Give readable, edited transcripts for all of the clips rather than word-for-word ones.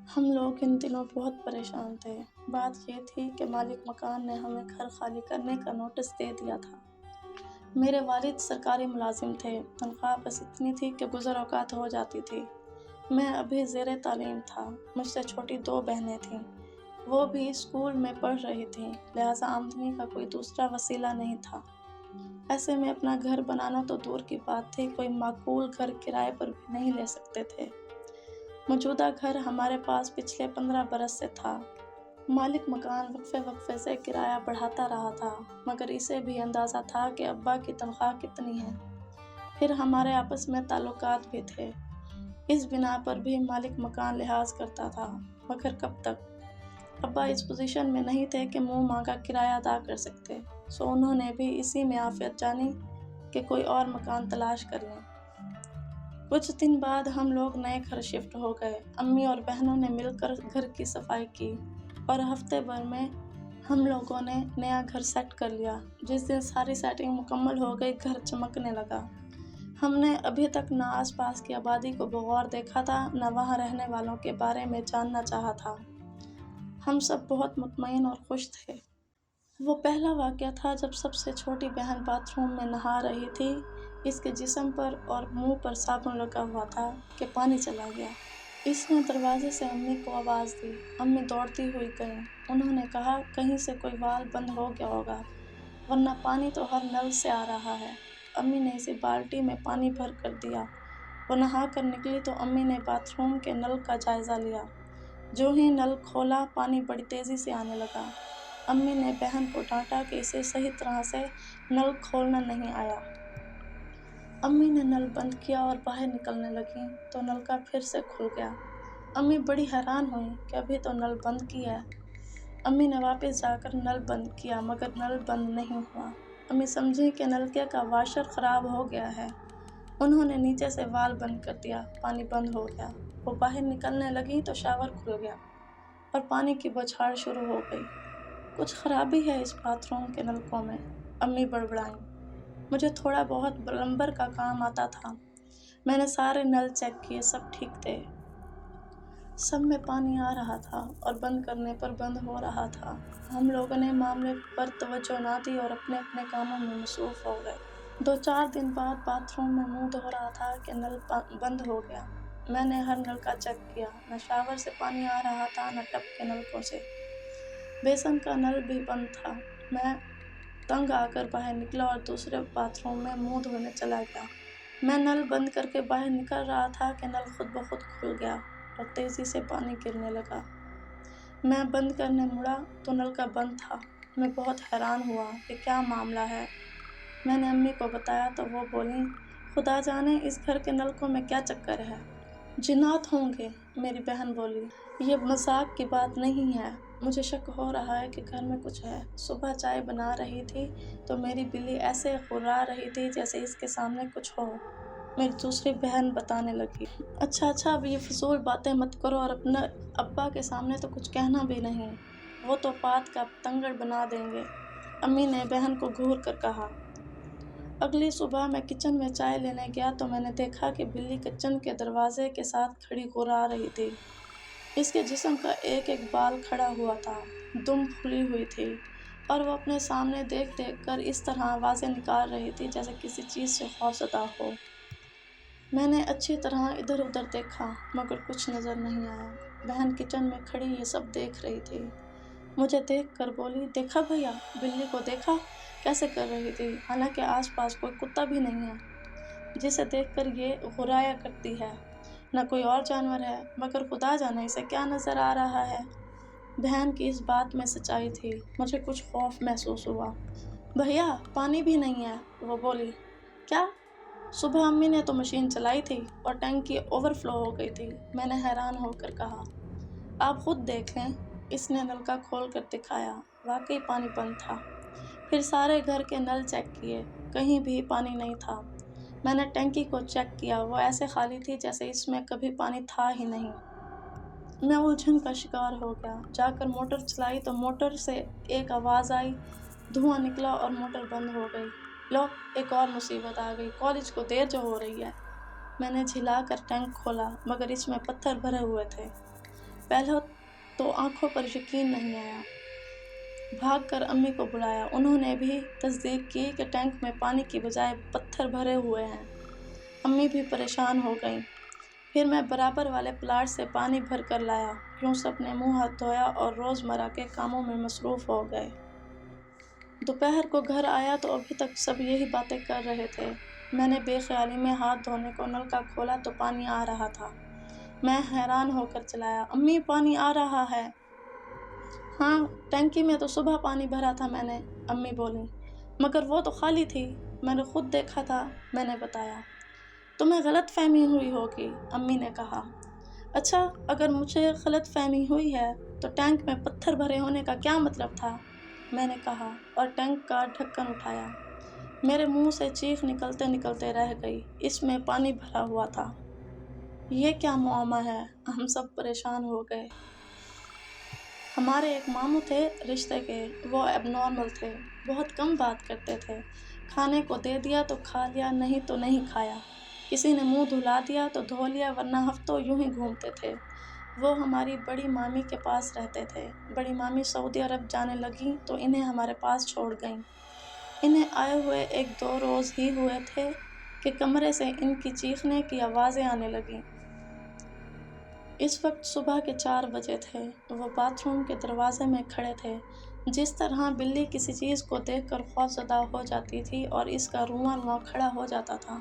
ہم لوگ ان دنوں بہت پریشان تھے۔ بات یہ تھی کہ مالک مکان نے ہمیں گھر خالی کرنے کا نوٹس دے دیا تھا۔ میرے والد سرکاری ملازم تھے، تنخواہ بس اتنی تھی کہ گزر اوقات ہو جاتی تھی۔ میں ابھی زیر تعلیم تھا، مجھ سے چھوٹی 2 بہنیں تھیں، وہ بھی اسکول میں پڑھ رہی تھیں، لہٰذا آمدنی کا کوئی دوسرا وسیلہ نہیں تھا۔ ایسے میں اپنا گھر بنانا تو دور کی بات تھی، کوئی معقول گھر کرائے پر بھی نہیں لے سکتے تھے۔ موجودہ گھر ہمارے پاس پچھلے 15 برس سے تھا۔ مالک مکان وقفے سے کرایہ بڑھاتا رہا تھا، مگر اسے بھی اندازہ تھا کہ ابا کی تنخواہ کتنی ہے۔ پھر ہمارے آپس میں تعلقات بھی تھے، اس بنا پر بھی مالک مکان لحاظ کرتا تھا، مگر کب تک؟ ابا اس پوزیشن میں نہیں تھے کہ منہ مانگا کرایہ ادا کر سکتے، سو انہوں نے بھی اسی میں عافیت جانی کہ کوئی اور مکان تلاش کر لیں۔ کچھ دن بعد ہم لوگ نئے گھر شفٹ ہو گئے۔ امی اور بہنوں نے مل کر گھر کی صفائی کی اور ہفتے بھر میں ہم لوگوں نے نیا گھر سیٹ کر لیا۔ جس دن ساری سیٹنگ مکمل ہو گئی، گھر چمکنے لگا۔ ہم نے ابھی تک نہ آس پاس کی آبادی کو بغور دیکھا تھا، نہ وہاں رہنے والوں کے بارے میں جاننا چاہا تھا۔ ہم سب بہت مطمئن اور خوش تھے۔ وہ پہلا واقعہ تھا جب سب سے چھوٹی بہن باتھ روم میں نہا رہی تھی، اس کے جسم پر اور منہ پر صابن لگا ہوا تھا کہ پانی چلا گیا۔ اس نے دروازے سے امی کو آواز دی۔ امی دوڑتی ہوئی گئیں۔ انہوں نے کہا، کہیں سے کوئی وال بند ہو گیا ہوگا، ورنہ پانی تو ہر نل سے آ رہا ہے۔ امی نے اسے بالٹی میں پانی بھر کر دیا۔ وہ نہا کر نکلی تو امی نے باتھ روم کے نل کا جائزہ لیا۔ جو ہی نل کھولا، پانی بڑی تیزی سے آنے لگا۔ امی نے بہن کو ڈانٹا کہ اسے صحیح طرح سے نل کھولنا نہیں آیا۔ امی نے نل بند کیا اور باہر نکلنے لگیں تو نلکا پھر سے کھل گیا۔ امی بڑی حیران ہوئیں کہ ابھی تو نل بند کیا ہے۔ امی نے واپس جا کر نل بند کیا، مگر نل بند نہیں ہوا۔ امی سمجھیں کہ نلکے کا واشر خراب ہو گیا ہے۔ انہوں نے نیچے سے وال بند کر دیا، پانی بند ہو گیا۔ وہ باہر نکلنے لگیں تو شاور کھل گیا اور پانی کی بوچھاڑ شروع ہو گئی۔ کچھ خرابی ہے اس باتھ روم کے نلکوں میں، امی بڑبڑائیں۔ مجھے تھوڑا بہت پلمبر کا کام آتا تھا۔ میں نے سارے نل چیک کیے، سب ٹھیک تھے۔ سب میں پانی آ رہا تھا اور بند کرنے پر بند ہو رہا تھا۔ ہم لوگوں نے معاملے پر توجہ نہ دی اور اپنے اپنے کاموں میں مصروف ہو گئے۔ 2-4 دن بعد باتھ روم میں منہ دھو رہا تھا کہ نل بند ہو گیا۔ میں نے ہر نلکا چیک کیا، نہ شاور سے پانی آ رہا تھا، نہ ٹب کے نلکوں سے۔ بیسن کا نل بھی بند تھا۔ میں تنگ آ کر باہر نکلا اور دوسرے باتھ روم میں منہ دھونے چلا گیا۔ میں نل بند کر کے باہر نکل رہا تھا کہ نل خود بخود کھل گیا اور تیزی سے پانی گرنے لگا۔ میں بند کرنے مڑا تو نلکا بند تھا۔ میں بہت حیران ہوا کہ کیا معاملہ ہے۔ میں نے امی کو بتایا تو وہ بولیں، خدا جانے اس گھر کے نلکوں میں کیا چکر ہے۔ جنات ہوں گے، میری بہن بولی۔ یہ مذاق کی بات نہیں ہے، مجھے شک ہو رہا ہے کہ گھر میں کچھ ہے۔ صبح چائے بنا رہی تھی تو میری بلی ایسے غرا رہی تھی جیسے اس کے سامنے کچھ ہو۔ میری دوسری بہن بتانے لگی، اچھا اب یہ فضول باتیں مت کرو اور اپنے ابا کے سامنے تو کچھ کہنا بھی نہیں، وہ تو بات کا پتنگڑ بنا دیں گے۔ امی نے بہن کو گھور کر کہا۔ اگلی صبح میں کچن میں چائے لینے گیا تو میں نے دیکھا کہ بلی کچن کے دروازے کے ساتھ کھڑی غرا رہی تھی۔ اس کے جسم کا ایک ایک بال کھڑا ہوا تھا، دم پھلی ہوئی تھی اور وہ اپنے سامنے دیکھ دیکھ کر اس طرح آوازیں نکال رہی تھی جیسے کسی چیز سے خوفزدہ ہو۔ میں نے اچھی طرح ادھر ادھر دیکھا، مگر کچھ نظر نہیں آیا۔ بہن کچن میں کھڑی یہ سب دیکھ رہی تھی۔ مجھے دیکھ کر بولی، دیکھا بھیا، بلی کو دیکھا کیسے کر رہی تھی، حالانکہ آس پاس کوئی کتا بھی نہیں ہے جسے دیکھ کر یہ غرایا کرتی ہے، نہ کوئی اور جانور ہے، مگر خدا جانے اسے کیا نظر آ رہا ہے۔ بہن کی اس بات میں سچائی تھی۔ مجھے کچھ خوف محسوس ہوا۔ بھیا، پانی بھی نہیں ہے، وہ بولی۔ کیا؟ صبح امی نے تو مشین چلائی تھی اور ٹینکی اوور فلو ہو گئی تھی، میں نے حیران ہو کر کہا۔ آپ خود دیکھ لیں۔ اس نے نلکا کھول کر دکھایا، واقعی پانی بند تھا۔ پھر سارے گھر کے نل چیک کیے، کہیں بھی پانی نہیں تھا۔ میں نے ٹینکی کو چیک کیا، وہ ایسے خالی تھی جیسے اس میں کبھی پانی تھا ہی نہیں۔ میں الجھن کا شکار ہو گیا۔ جا کر موٹر چلائی تو موٹر سے ایک آواز آئی، دھواں نکلا اور موٹر بند ہو گئی۔ لو، ایک اور مصیبت آ گئی، کالج کو دیر جو ہو رہی ہے۔ میں نے جھلا کر ٹینک کھولا، مگر اس میں پتھر بھرے ہوئے تھے۔ پہلے تو آنکھوں پر یقین نہیں آیا۔ بھاگ کر امی کو بلایا۔ انہوں نے بھی تصدیق کی کہ ٹینک میں پانی کی بجائے پتھر بھرے ہوئے ہیں۔ امی بھی پریشان ہو گئیں۔ پھر میں برابر والے پلاٹ سے پانی بھر کر لایا۔ یوں سب نے منہ ہاتھ دھویا اور روزمرہ کے کاموں میں مصروف ہو گئے۔ دوپہر کو گھر آیا تو ابھی تک سب یہی باتیں کر رہے تھے۔ میں نے بے خیالی میں ہاتھ دھونے کو نلکا کھولا تو پانی آ رہا تھا۔ میں حیران ہو کر چلایا، امی پانی آ رہا ہے۔ ہاں، ٹینکی میں تو صبح پانی بھرا تھا میں نے، امی بولیں۔ مگر وہ تو خالی تھی، میں نے خود دیکھا تھا، میں نے بتایا۔ تمہیں غلط فہمی ہوئی ہوگی، امی نے کہا۔ اچھا، اگر مجھے غلط فہمی ہوئی ہے تو ٹینک میں پتھر بھرے ہونے کا کیا مطلب تھا؟ میں نے کہا اور ٹینک کا ڈھکن اٹھایا۔ میرے منہ سے چیخ نکلتے نکلتے رہ گئی۔ اس میں پانی بھرا ہوا تھا۔ یہ کیا معمہ ہے؟ ہم سب پریشان ہو گئے۔ ہمارے ایک ماموں تھے رشتے کے، وہ اب نارمل تھے، بہت کم بات کرتے تھے۔ کھانے کو دے دیا تو کھا لیا، نہیں تو نہیں کھایا۔ کسی نے منہ دھلا دیا تو دھو لیا، ورنہ ہفتوں یوں ہی گھومتے تھے۔ وہ ہماری بڑی مامی کے پاس رہتے تھے۔ بڑی مامی سعودی عرب جانے لگیں تو انہیں ہمارے پاس چھوڑ گئیں۔ انہیں آئے ہوئے 1-2 روز ہی ہوئے تھے کہ کمرے سے ان کی چیخنے کی آوازیں آنے لگیں۔ اس وقت صبح کے 4 بجے تھے۔ وہ باتھ روم کے دروازے میں کھڑے تھے۔ جس طرح بلی کسی چیز کو دیکھ کر خوفزدہ ہو جاتی تھی اور اس کا رواں رواں کھڑا ہو جاتا تھا،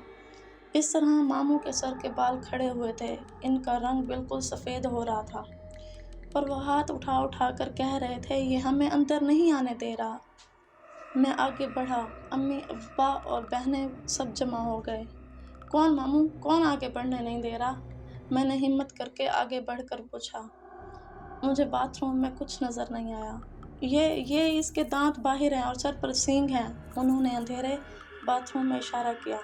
اس طرح ماموں کے سر کے بال کھڑے ہوئے تھے۔ ان کا رنگ بالکل سفید ہو رہا تھا اور وہ ہاتھ اٹھا اٹھا کر کہہ رہے تھے، یہ ہمیں اندر نہیں آنے دے رہا۔ میں آگے بڑھا۔ امی، ابا اور بہنیں سب جمع ہو گئے۔ کون ماموں؟ کون آگے بڑھنے نہیں دے رہا؟ میں نے ہمت کر کے آگے بڑھ کر پوچھا۔ مجھے باتھ روم میں کچھ نظر نہیں آیا۔ یہ اس کے دانت باہر ہیں اور سر پر سینگ ہیں، انہوں نے اندھیرے باتھ روم میں اشارہ کیا۔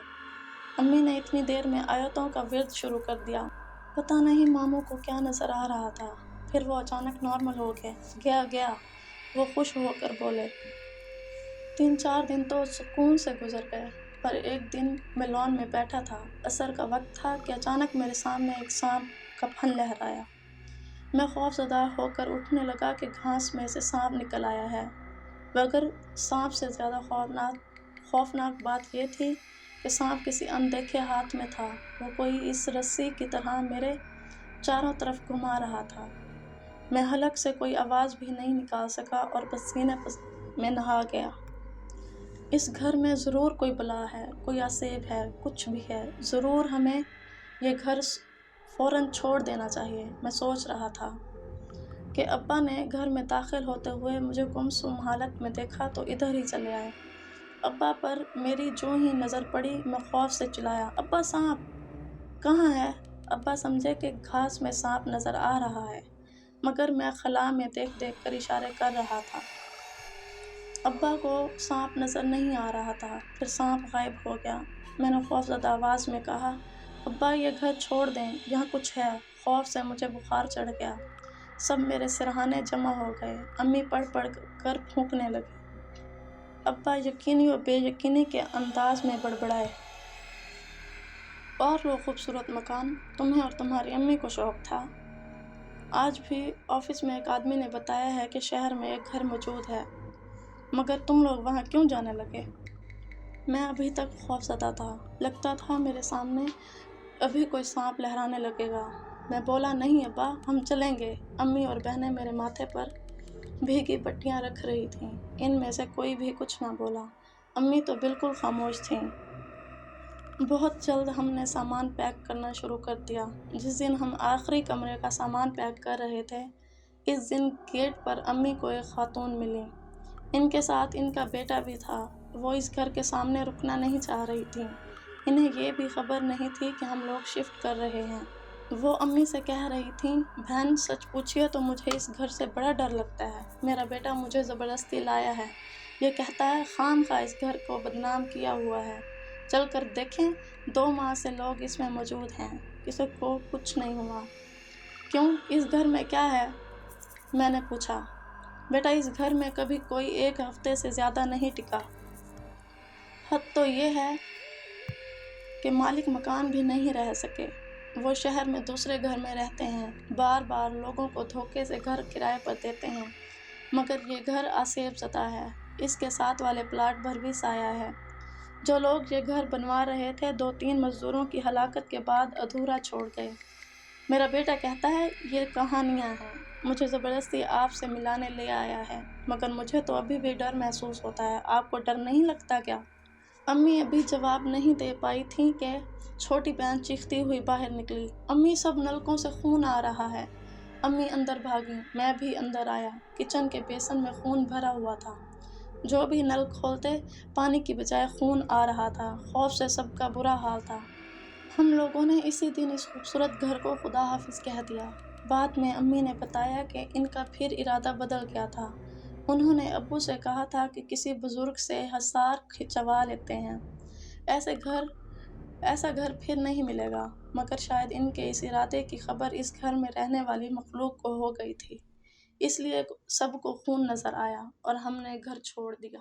امی نے اتنی دیر میں آیتوں کا ورد شروع کر دیا۔ پتہ نہیں ماموں کو کیا نظر آ رہا تھا، پھر وہ اچانک نارمل ہو گئے۔ گیا، وہ خوش ہو کر بولے۔ 3-4 دن تو سکون سے گزر گئے، پر ایک دن میں لان میں بیٹھا تھا، عصر کا وقت تھا کہ اچانک میرے سامنے ایک سانپ کا پھن لہرایا۔ میں خوفزدہ ہو کر اٹھنے لگا کہ گھاس میں سے سانپ نکل آیا ہے، مگر سانپ سے زیادہ خوفناک بات یہ تھی کہ سانپ کسی اندیکھے ہاتھ میں تھا۔ وہ کوئی اس رسی کی طرح میرے چاروں طرف گھما رہا تھا۔ میں حلق سے کوئی آواز بھی نہیں نکال سکا اور پسینے میں نہا گیا۔ اس گھر میں ضرور کوئی بلا ہے، کوئی عصیب ہے، کچھ بھی ہے۔ ضرور ہمیں یہ گھر فوراً چھوڑ دینا چاہیے۔ میں سوچ رہا تھا کہ ابا نے گھر میں داخل ہوتے ہوئے مجھے گمسم حالت میں دیکھا تو ادھر ہی چلے آئے۔ ابا پر میری جو ہی نظر پڑی، میں خوف سے چلایا، ابا سانپ! کہاں ہے؟ ابا سمجھے کہ گھاس میں سانپ نظر آ رہا ہے، مگر میں خلا میں دیکھ دیکھ کر اشارے کر رہا تھا۔ ابا کو سانپ نظر نہیں آ رہا تھا، پھر سانپ غائب ہو گیا۔ میں نے خوفزدہ آواز میں کہا، ابا یہ گھر چھوڑ دیں، یہاں کچھ ہے۔ خوف سے مجھے بخار چڑھ گیا۔ سب میرے سرہانے جمع ہو گئے۔ امی پڑھ پڑھ کر پھونکنے لگی۔ ابا یقینی و بے یقینی کے انداز میں بڑبڑائے، اور وہ خوبصورت مکان تمہیں اور تمہاری امی کو شوق تھا۔ آج بھی آفس میں ایک آدمی نے بتایا ہے کہ شہر میں ایک گھر موجود ہے، مگر تم لوگ وہاں کیوں جانے لگے؟ میں ابھی تک خوفزدہ تھا۔ لگتا تھا میرے سامنے ابھی کوئی سانپ لہرانے لگے گا۔ میں بولا، نہیں ابا، ہم چلیں گے۔ امی اور بہنیں میرے ماتھے پر بھیگی پٹیاں رکھ رہی تھیں۔ ان میں سے کوئی بھی کچھ نہ بولا۔ امی تو بالکل خاموش تھیں۔ بہت جلد ہم نے سامان پیک کرنا شروع کر دیا۔ جس دن ہم آخری کمرے کا سامان پیک کر رہے تھے، اس دن گیٹ پر امی کو ایک خاتون ملیں۔ ان کے ساتھ ان کا بیٹا بھی تھا۔ وہ اس گھر کے سامنے رکنا نہیں چاہ رہی تھیں۔ انہیں یہ بھی خبر نہیں تھی کہ ہم لوگ شفٹ کر رہے ہیں۔ وہ امی سے کہہ رہی تھیں، بہن سچ پوچھیے تو مجھے اس گھر سے بڑا ڈر لگتا ہے۔ میرا بیٹا مجھے زبردستی لایا ہے۔ یہ کہتا ہے خام خواہ اس گھر کو بدنام کیا ہوا ہے۔ چل کر دیکھیں، 2 ماہ سے لوگ اس میں موجود ہیں، کسی کو کچھ نہیں ہوا۔ کیوں، اس گھر میں کیا ہے؟ میں نے پوچھا۔ بیٹا اس گھر میں کبھی کوئی 1 ہفتے سے زیادہ نہیں ٹکا۔ حد تو یہ ہے کہ مالک مکان بھی نہیں رہ سکے۔ وہ شہر میں دوسرے گھر میں رہتے ہیں، بار بار لوگوں کو دھوکے سے گھر کرائے پر دیتے ہیں، مگر یہ گھر آسیب زدہ ہے۔ اس کے ساتھ والے پلاٹ پر بھی سایہ ہے۔ جو لوگ یہ گھر بنوا رہے تھے 2-3 مزدوروں کی ہلاکت کے بعد ادھورا چھوڑ گئے۔ میرا بیٹا کہتا ہے یہ کہانیاں ہیں، مجھے زبردستی آپ سے ملانے لے آیا ہے، مگر مجھے تو ابھی بھی ڈر محسوس ہوتا ہے۔ آپ کو ڈر نہیں لگتا کیا؟ امی ابھی جواب نہیں دے پائی تھیں کہ چھوٹی بہن چیختی ہوئی باہر نکلی، امی سب نلکوں سے خون آ رہا ہے۔ امی اندر بھاگیں، میں بھی اندر آیا۔ کچن کے بیسن میں خون بھرا ہوا تھا۔ جو بھی نل کھولتے پانی کی بجائے خون آ رہا تھا۔ خوف سے سب کا برا حال تھا۔ ہم لوگوں نے اسی دن اس خوبصورت گھر کو خدا حافظ کہہ دیا۔ بعد میں امی نے بتایا کہ ان کا پھر ارادہ بدل گیا تھا۔ انہوں نے ابو سے کہا تھا کہ کسی بزرگ سے حصار کھچوا لیتے ہیں، ایسا گھر پھر نہیں ملے گا، مگر شاید ان کے اس ارادے کی خبر اس گھر میں رہنے والی مخلوق کو ہو گئی تھی، اس لیے سب کو خون نظر آیا اور ہم نے گھر چھوڑ دیا۔